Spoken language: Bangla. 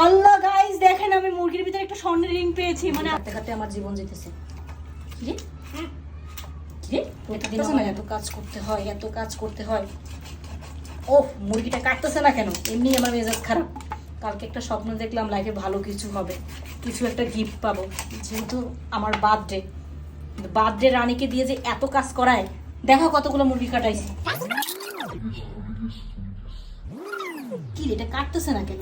আল্লাহ গাইস দেখেন আমি মুরগির ভিতরে একটা স্বর্ণের রিং পেয়েছি, মানে হাতে হাতে আমার জীবন যেতেছে। কি প্রতিদিন আমার এত কাজ করতে হয়, এত কাজ করতে হয়। ওহ, মুরগিটা কাটতেছে না কেন? এমনি আমার মেজাজ খারাপ। কালকে একটা স্বপ্ন দেখলাম লাইফে ভালো কিছু হবে, কিছু একটা গিফট পাবো, যেহেতু আমার বার্থডে রানীকে দিয়ে যে এত কাজ করায়। দেখো কতগুলো মুরগি কাটাইছে। কি এটা কাটতেছে না কেন?